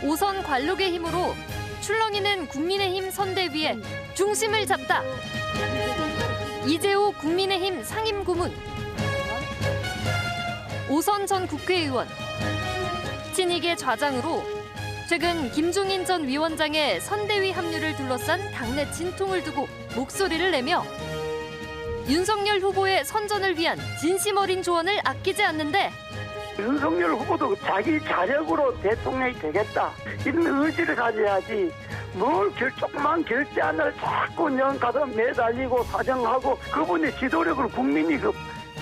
오선 관록의 힘으로 출렁이는 국민의힘 선대위에 중심을 잡다. 이재호 국민의힘 상임고문. 오선 전 국회의원. 친이계 좌장으로 최근 김종인 전 위원장의 선대위 합류를 둘러싼 당내 진통을 두고 목소리를 내며 윤석열 후보의 선전을 위한 진심 어린 조언을 아끼지 않는데 윤석열 후보도 자기 자력으로 대통령이 되겠다 이런 의지를 가져야지 뭘 조그만 결제안을 자꾸 그냥 가서 매달리고 사정하고 그분의 지도력을 국민이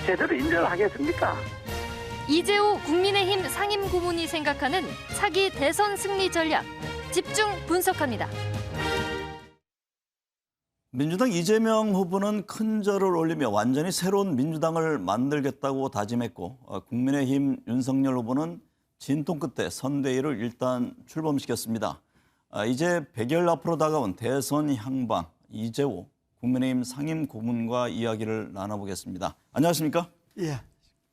제대로 인정하겠습니까? 이재호 국민의힘 상임고문이 생각하는 차기 대선 승리 전략 집중 분석합니다. 민주당 이재명 후보는 큰 절을 올리며 완전히 새로운 민주당을 만들겠다고 다짐했고 국민의힘 윤석열 후보는 진통 끝에 선대위를 일단 출범시켰습니다. 이제 100일 앞으로 다가온 대선 향방 이재호 국민의힘 상임고문과 이야기를 나눠보겠습니다. 안녕하십니까? 예.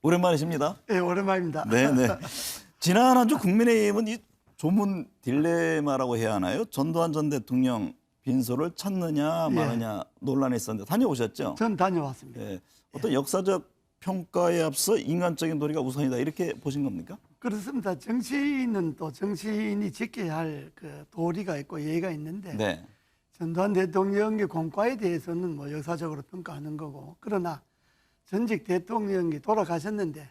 오랜만이십니다. 예, 오랜만입니다. 네네. 지난 한 주 국민의힘은 이 조문 딜레마라고 해야 하나요? 전두환 전 대통령 빈소를 찾느냐 마느냐 논란이 있었는데 다녀오셨죠? 전 다녀왔습니다. 네. 어떤 역사적 평가에 앞서 인간적인 도리가 우선이다 이렇게 보신 겁니까? 그렇습니다. 정치인은 또 정치인이 지켜야 할 그 도리가 있고 예의가 있는데 네. 전두환 대통령의 공과에 대해서는 뭐 역사적으로 평가하는 거고 그러나 전직 대통령이 돌아가셨는데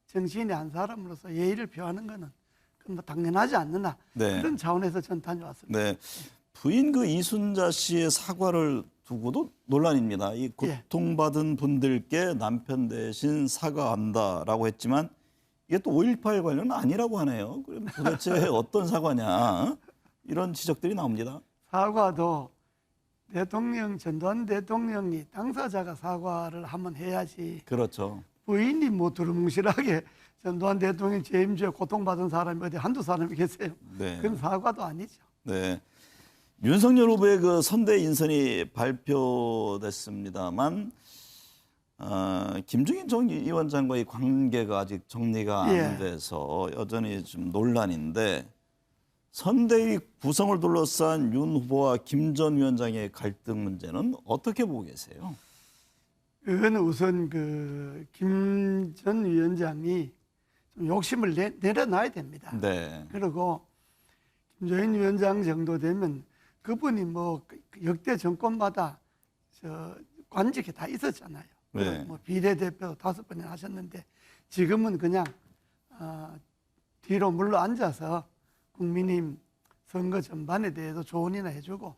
정치인의 한 사람으로서 예의를 표하는 거는 그건 뭐 당연하지 않느냐 네. 그런 차원에서 전 다녀왔습니다. 네. 부인 그 이순자 씨의 사과를 두고도 논란입니다. 이 고통받은 분들께 남편 대신 사과한다라고 했지만 이게 또 5.18 관련은 아니라고 하네요. 그럼 도대체 어떤 사과냐 이런 지적들이 나옵니다. 사과도 대통령 전두환 대통령이 당사자가 사과를 한번 해야지. 그렇죠. 부인이 뭐 두루뭉실하게 전두환 대통령 재임주에 고통받은 사람이 어디 한두 사람이 계세요. 네. 그건 사과도 아니죠. 네. 윤석열 후보의 그 선대 인선이 발표됐습니다만 김종인 전 위원장과의 관계가 아직 정리가 안 돼서 여전히 좀 논란인데 선대위 구성을 둘러싼 윤 후보와 김 전 위원장의 갈등 문제는 어떻게 보고 계세요? 그거는 우선 그 김 전 위원장이 좀 욕심을 내려놔야 됩니다. 네. 그리고 김종인 위원장 정도 되면 그분이 뭐 역대 정권마다 관직이 다 있었잖아요. 네. 뭐 비례대표 5번이나 하셨는데 지금은 그냥 뒤로 물러 앉아서 국민의힘 선거 전반에 대해서 조언이나 해주고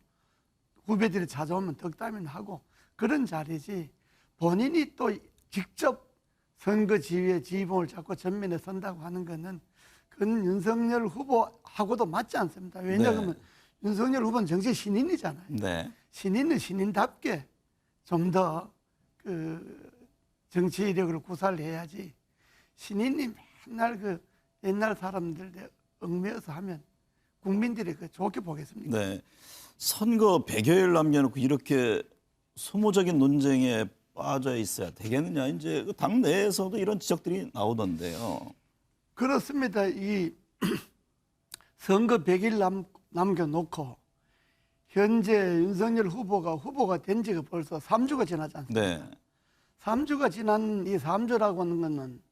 후배들이 찾아오면 덕담이나 하고 그런 자리지 본인이 또 직접 선거 지휘의 지휘봉을 잡고 전면에 선다고 하는 거는 그건 윤석열 후보하고도 맞지 않습니다. 왜냐하면 네. 윤석열 후보는 정치 신인이잖아요. 네. 신인은 신인답게 좀 더 그 정치력을 구사를 해야지 신인이 맨날 그 옛날 사람들 얽매여서 하면 국민들이 그 좋게 보겠습니까? 네. 선거 100여일 남겨놓고 이렇게 소모적인 논쟁에 빠져 있어야 되겠느냐. 이제 당 내에서도 이런 지적들이 나오던데요. 그렇습니다. 이 선거 100일 남겨놓고 현재 윤석열 후보가 된 지가 벌써 3주가 지나지 않습니까? 네. 3주가 지난 이 3주라고 하는 것은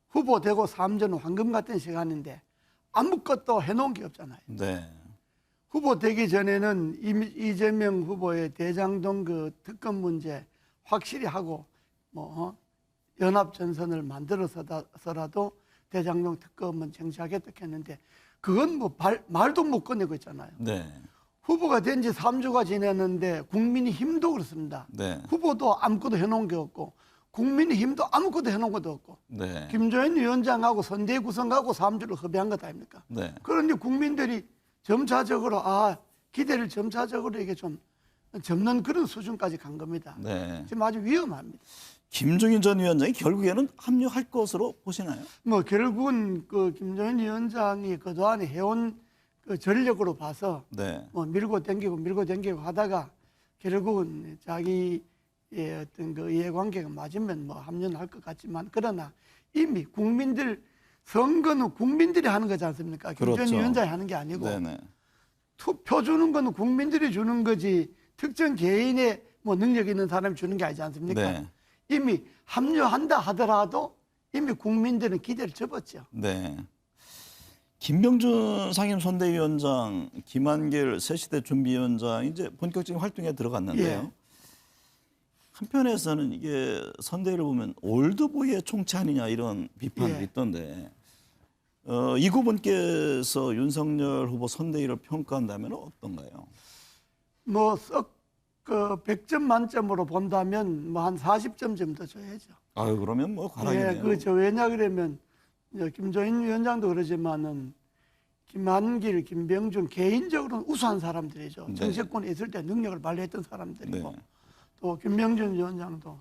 후보 되고 3주는 황금 같은 시간인데 아무것도 해놓은 게 없잖아요. 네. 후보 되기 전에는 이재명 후보의 대장동 그 특검 문제 확실히 하고 뭐 연합 전선을 만들어서라도 대장동 특검은 정치하겠다 했는데 그건 뭐 말도 못 꺼내고 있잖아요. 네. 후보가 된 지 3주가 지났는데 국민의힘도 그렇습니다. 네. 후보도 아무것도 해놓은 게 없고 국민의힘도 아무것도 해놓은 것도 없고 네. 김종인 위원장하고 선대위 구성하고 3주를 허비한 것 아닙니까? 네. 그런데 국민들이 점차적으로 기대를 점차적으로 이게 좀 접는 그런 수준까지 간 겁니다. 네. 지금 아주 위험합니다. 김종인 전 위원장이 결국에는 합류할 것으로 보시나요? 뭐 결국은 그 김종인 위원장이 그동안에 해온 그 전력으로 봐서 네. 뭐 밀고 당기고 하다가 결국은 자기의 어떤 그 이해관계가 맞으면 뭐 합류는 할 것 같지만 그러나 이미 국민들 선거는 국민들이 하는 거지 않습니까? 김 전 그렇죠. 위원장이 하는 게 아니고 네네. 투표 주는 거는 국민들이 주는 거지 특정 개인의 뭐 능력 있는 사람이 주는 게 아니지 않습니까? 네. 이미 합류한다 하더라도 이미 국민들은 기대를 접었죠. 네. 김병준 상임선대위원장, 김한길 새시대 준비위원장 이제 본격적인 활동에 들어갔는데요. 예. 한편에서는 이게 선대위를 보면 올드보이의 총체 아니냐 이런 비판이 예. 있던데 이 구분께서 윤석열 후보 선대위를 평가한다면 어떤가요? 뭐 썩 그 100점 만점으로 본다면 뭐 한 40점 정도 줘야죠. 아유 그러면 뭐 과락이네요. 예, 그렇죠. 왜냐 그러면 이제 김종인 위원장도 그러지만은 김한길, 김병준 개인적으로는 우수한 사람들이죠. 네. 정치권에 있을 때 능력을 발휘했던 사람들이고 네. 또 김병준 위원장도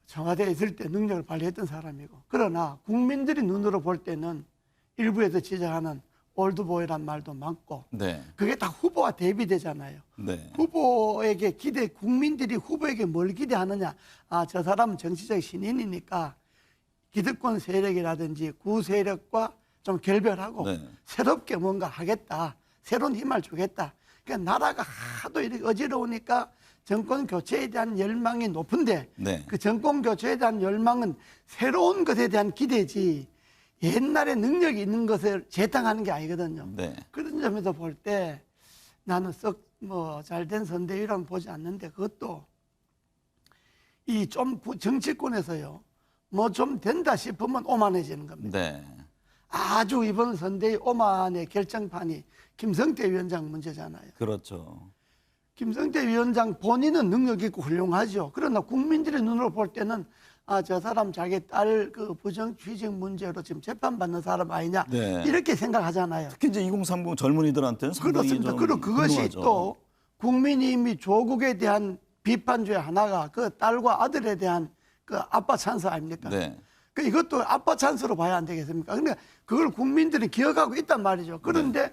청와대에 있을 때 능력을 발휘했던 사람이고 그러나 국민들이 눈으로 볼 때는 일부에서 지적하는 올드보이란 말도 많고 네. 그게 다 후보와 대비되잖아요. 네. 후보에게 국민들이 후보에게 뭘 기대하느냐. 아, 저 사람은 정치적 신인이니까 기득권 세력이라든지 구 세력과 좀 결별하고 네. 새롭게 뭔가 하겠다. 새로운 힘을 주겠다. 그러니까 나라가 하도 이렇게 어지러우니까 정권 교체에 대한 열망이 높은데 네. 그 정권 교체에 대한 열망은 새로운 것에 대한 기대지 옛날에 능력이 있는 것을 재탕하는 게 아니거든요. 네. 그런 점에서 볼 때 나는 썩 뭐 잘된 선대위라는 보지 않는데 그것도 이 좀 정치권에서요 뭐 좀 된다 싶으면 오만해지는 겁니다. 네. 아주 이번 선대위 오만의 결정판이 김성태 위원장 문제잖아요. 그렇죠. 김성태 위원장 본인은 능력 있고 훌륭하죠. 그러나 국민들의 눈으로 볼 때는 아, 저 사람 자기 딸 그 부정취직 문제로 지금 재판받는 사람 아니냐 네. 이렇게 생각하잖아요. 특히 이제 2030 젊은이들한테는 상당히 그렇습니다. 좀 그리고 그것이 분노하죠. 또 국민의힘이 조국에 대한 비판 중에 하나가 그 딸과 아들에 대한 그 아빠 찬스 아닙니까? 네. 그 이것도 아빠 찬스로 봐야 안 되겠습니까? 근데 그걸 국민들이 기억하고 있단 말이죠. 그런데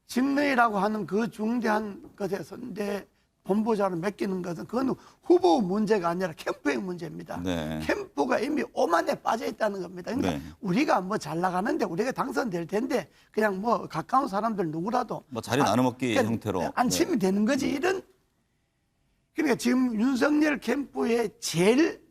직능이라고 하는 그 중대한 것에 선대 본부장을 맡기는 것은 그건 후보 문제가 아니라 캠프의 문제입니다. 네. 캠프가 이미 오만에 빠져 있다는 겁니다. 그러니까 네. 우리가 뭐 잘 나가는데 우리가 당선될 텐데 그냥 뭐 가까운 사람들 누구라도 뭐 자리 나눠먹기 그러니까 형태로. 안치면 되는 거지 이런. 그러니까 지금 윤석열 캠프에 제일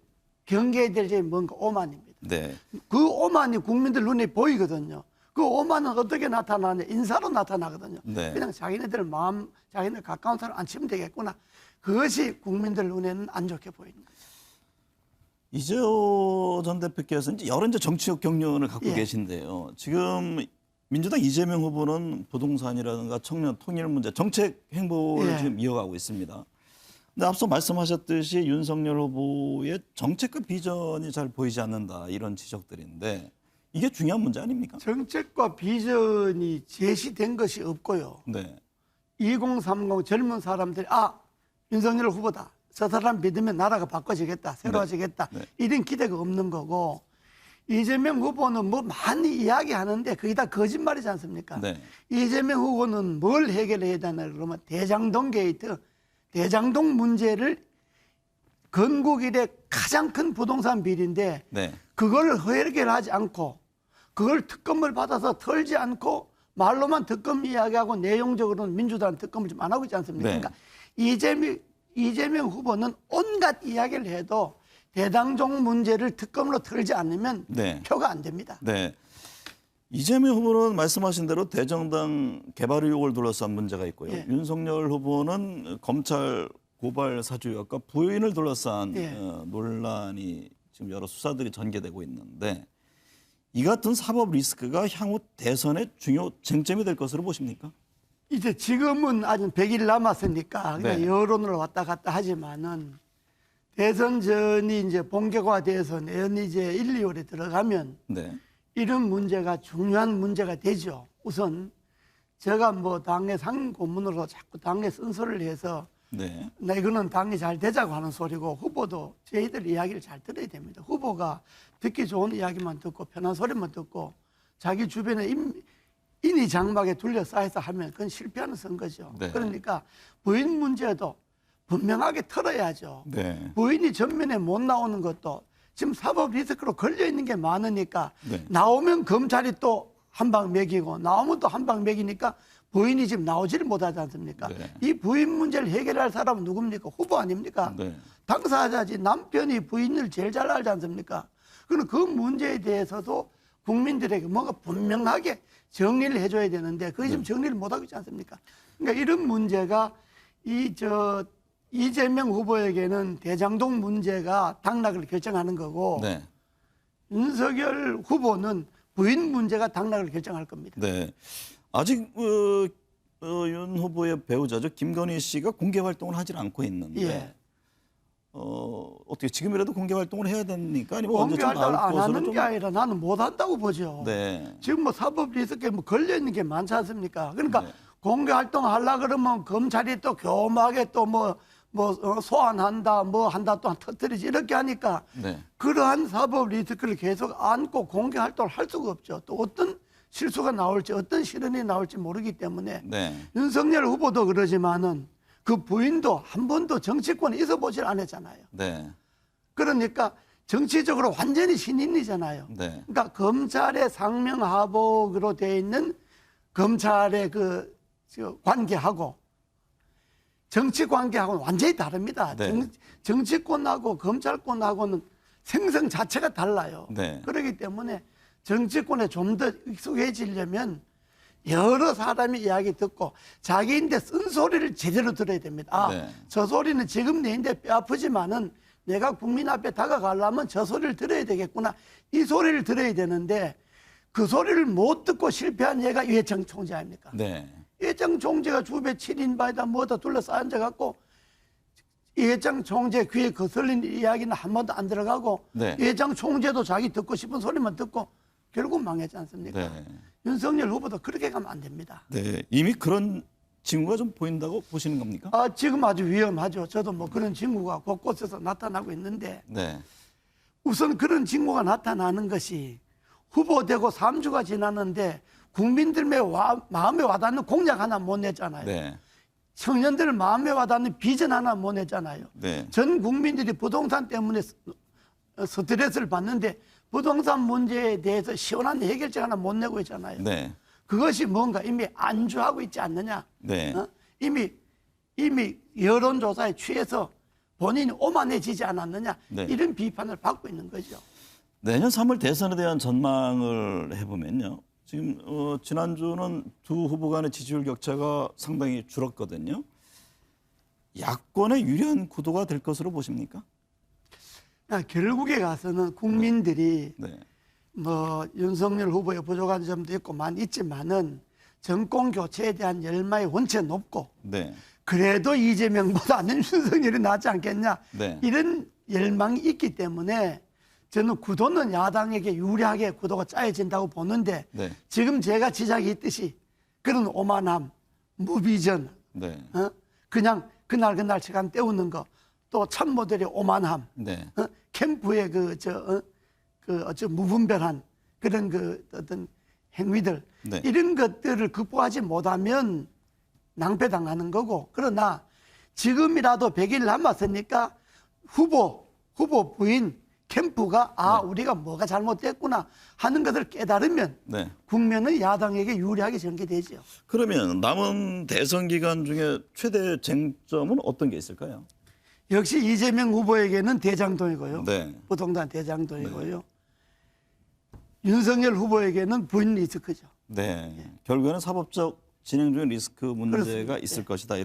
경계해야 될 점이 뭔가 오만입니다. 네. 그 오만이 국민들 눈에 보이거든요. 그 오만은 어떻게 나타나냐? 인사로 나타나거든요. 네. 그냥 자기네들 마음, 자기네 가까운 사람 안 치면 되겠구나. 그것이 국민들 눈에는 안 좋게 보입니다. 이재호 전 대표께서 이제 여러 이제 정치적 경륜을 갖고 예. 계신데요. 지금 민주당 이재명 후보는 부동산이라든가 청년 통일 문제, 정책 행보를 예. 지금 이어가고 있습니다. 근데 앞서 말씀하셨듯이 윤석열 후보의 정책과 비전이 잘 보이지 않는다 이런 지적들인데 이게 중요한 문제 아닙니까? 정책과 비전이 제시된 것이 없고요. 네. 2030 젊은 사람들이 윤석열 후보다. 저 사람 믿으면 나라가 바꿔지겠다. 새로워지겠다. 네. 이런 기대가 없는 거고 이재명 후보는 뭐 많이 이야기하는데 그게 다 거짓말이지 않습니까? 네. 이재명 후보는 뭘 해결해야 되나 그러면 대장동 게이트, 대장동 문제를 건국 이래 가장 큰 부동산 비리인데 네. 그걸 해결하지 않고 그걸 특검을 받아서 털지 않고 말로만 특검 이야기하고 내용적으로는 민주당 특검을 좀 안 하고 있지 않습니까? 네. 그러니까 이재명 후보는 온갖 이야기를 해도 대장동 문제를 특검으로 털지 않으면 네. 표가 안 됩니다. 네. 이재명 후보는 말씀하신 대로 대정당 개발 의혹을 둘러싼 문제가 있고요. 예. 윤석열 후보는 검찰 고발 사주 의혹과 부인을 둘러싼 예. 논란이 지금 여러 수사들이 전개되고 있는데 이 같은 사법 리스크가 향후 대선의 중요 쟁점이 될 것으로 보십니까? 이제 지금은 아직 100일 남았으니까 그냥 네. 여론으로 왔다 갔다 하지만은 대선 전이 이제 본격화돼서 내년 이제 1, 2월에 들어가면 네. 이런 문제가 중요한 문제가 되죠. 우선 제가 뭐 당의 상임 고문으로 자꾸 당의 쓴소리를 해서 네. 이거는 당이 잘 되자고 하는 소리고 후보도 저희들 이야기를 잘 들어야 됩니다. 후보가 듣기 좋은 이야기만 듣고 편한 소리만 듣고 자기 주변에 인이 장막에 둘러싸여서 하면 그건 실패하는 선거죠. 네. 그러니까 부인 문제도 분명하게 털어야죠. 네. 부인이 전면에 못 나오는 것도 지금 사법 리스크로 걸려 있는 게 많으니까 네. 나오면 검찰이 또 한 방 매기고 나오면 또 한 방 매기니까 부인이 지금 나오지를 못하지 않습니까? 네. 이 부인 문제를 해결할 사람은 누굽니까? 후보 아닙니까? 네. 당사자지 남편이 부인을 제일 잘 알지 않습니까? 그럼 그 문제에 대해서도 국민들에게 뭔가 분명하게 정리를 해줘야 되는데 그게 지금 정리를 못하고 있지 않습니까? 그러니까 이런 문제가 이재명 후보에게는 대장동 문제가 당락을 결정하는 거고 네. 윤석열 후보는 부인 문제가 당락을 결정할 겁니다. 네. 아직 윤 후보의 배우자죠 김건희 씨가 공개 활동을 하질 않고 있는데 예. 어떻게 지금이라도 공개 활동을 해야 됩니까? 아니면 공개 언제쯤 활동을 나올 안 것으로 하는 좀. 게 아니라 나는 못 한다고 보죠. 네. 지금 뭐 사법 리스크에 뭐 걸려 있는 게 많지 않습니까? 그러니까 네. 공개 활동 하려 그러면 검찰이 또 교묘하게 또 소환한다, 뭐 한다, 또 터뜨리지 이렇게 하니까 네. 그러한 사법 리스크를 계속 안고 공개 활동을 할 수가 없죠. 또 어떤 실수가 나올지 어떤 실언이 나올지 모르기 때문에 네. 윤석열 후보도 그러지만은 그 부인도 한 번도 정치권에 있어 보질 않았잖아요. 네. 그러니까 정치적으로 완전히 신인이잖아요. 네. 그러니까 검찰의 상명하복으로 되어 있는 검찰의 저 관계하고 정치 관계하고는 완전히 다릅니다. 네. 정치권하고 검찰권하고는 생성 자체가 달라요. 네. 그렇기 때문에 정치권에 좀 더 익숙해지려면 여러 사람의 이야기 듣고 자기인데 쓴소리를 제대로 들어야 됩니다. 네. 저 소리는 지금 내인데 뼈 아프지만은 내가 국민 앞에 다가가려면 저 소리를 들어야 되겠구나. 이 소리를 들어야 되는데 그 소리를 못 듣고 실패한 얘가 이회창 총재 아닙니까? 네. 이회창 총재가 주변 7인바에다 뭐다 둘러싸여 앉아갖고 이회창 총재 귀에 거슬린 이야기는 한 번도 안 들어가고 네. 이회창 총재도 자기 듣고 싶은 소리만 듣고 결국 망했지 않습니까? 네. 윤석열 후보도 그렇게 가면 안 됩니다. 네. 이미 그런 징후가 좀 보인다고 보시는 겁니까? 지금 아주 위험하죠. 저도 뭐 그런 징후가 곳곳에서 나타나고 있는데 네. 우선 그런 징후가 나타나는 것이 후보되고 3주가 지났는데 국민들의 마음에 와닿는 공약 하나 못 냈잖아요. 네. 청년들 마음에 와닿는 비전 하나 못 냈잖아요. 네. 전 국민들이 부동산 때문에 스트레스를 받는데 부동산 문제에 대해서 시원한 해결책 하나 못 내고 있잖아요. 네. 그것이 뭔가 이미 안주하고 있지 않느냐. 네. 이미 여론조사에 취해서 본인이 오만해지지 않았느냐. 네. 이런 비판을 받고 있는 거죠. 내년 3월 대선에 대한 전망을 해보면요. 지금 지난주는 두 후보 간의 지지율 격차가 상당히 줄었거든요. 야권의 유리한 구도가 될 것으로 보십니까? 결국에 가서는 국민들이 네. 뭐 윤석열 후보의 부족한 점도 있고 많이 있지만은 정권 교체에 대한 열망이 원체 높고 네. 그래도 이재명보다는 윤석열이 낫지 않겠냐 네. 이런 열망이 있기 때문에 저는 구도는 야당에게 유리하게 구도가 짜여진다고 보는데 네. 지금 제가 지적이 있듯이 그런 오만함, 무비전, 네. 그냥 그날 시간 때우는 거, 또 참모들의 오만함, 네. 캠프의 무분별한 그런 어떤 행위들 네. 이런 것들을 극복하지 못하면 낭패당하는 거고 그러나 지금이라도 100일 남았으니까 후보 부인 캠프가 우리가 뭐가 잘못됐구나 하는 것을 깨달으면 네. 국면은 야당에게 유리하게 전개되죠. 그러면 남은 대선 기간 중에 최대 쟁점은 어떤 게 있을까요? 역시 이재명 후보에게는 대장동이고요. 네. 부동산 대장동이고요. 윤석열 후보에게는 부인 리스크죠. 네. 결국에는 사법적 진행 중의 리스크 문제가 그렇습니다. 있을 것이다.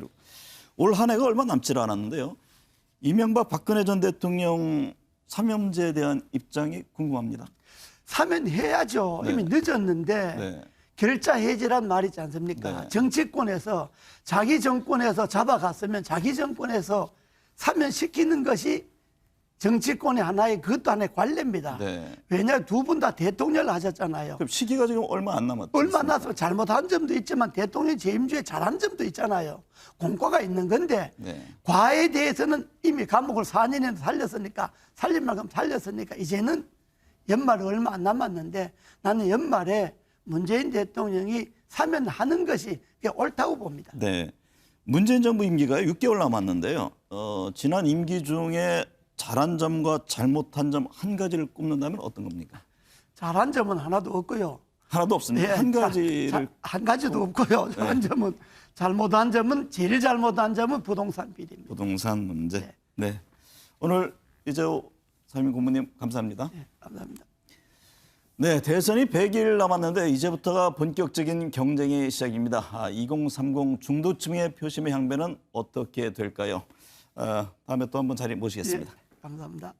올 한 해가 얼마 남지 않았는데요. 이명박 박근혜 전 대통령 사면제에 대한 입장이 궁금합니다. 사면해야죠. 네. 이미 늦었는데 네. 결자 해지란 말이 있지 않습니까? 네. 정치권에서 자기 정권에서 잡아갔으면 자기 정권에서 사면시키는 것이 정치권의 그것도 하나의 관례입니다. 네. 왜냐하면 두 분 다 대통령을 하셨잖아요. 그럼 시기가 지금 얼마 안 남았죠. 얼마 나서 잘못한 점도 있지만 대통령 재임 중에 잘한 점도 있잖아요. 공과가 있는 건데 네. 과에 대해서는 이미 감옥을 4년이나 살릴 만큼 살렸으니까 이제는 연말이 얼마 안 남았는데 나는 연말에 문재인 대통령이 사면 하는 것이 옳다고 봅니다. 네. 문재인 정부 임기가 6개월 남았는데요. 지난 임기 중에 잘한 점과 잘못한 점 한 가지를 꼽는다면 어떤 겁니까? 잘한 점은 하나도 없고요. 하나도 없습니다. 예, 한 가지를 한 가지도 없고요. 잘한 점은 잘못한 점은 제일 잘못한 점은 부동산 비리입니다. 부동산 문제. 네. 네. 오늘 이재호 상임 고문님 감사합니다. 네, 감사합니다. 네, 대선이 100일 남았는데 이제부터가 본격적인 경쟁의 시작입니다. 2030 중도층의 표심의 향배는 어떻게 될까요? 다음에 또 한번 자리 모시겠습니다. 네, 감사합니다.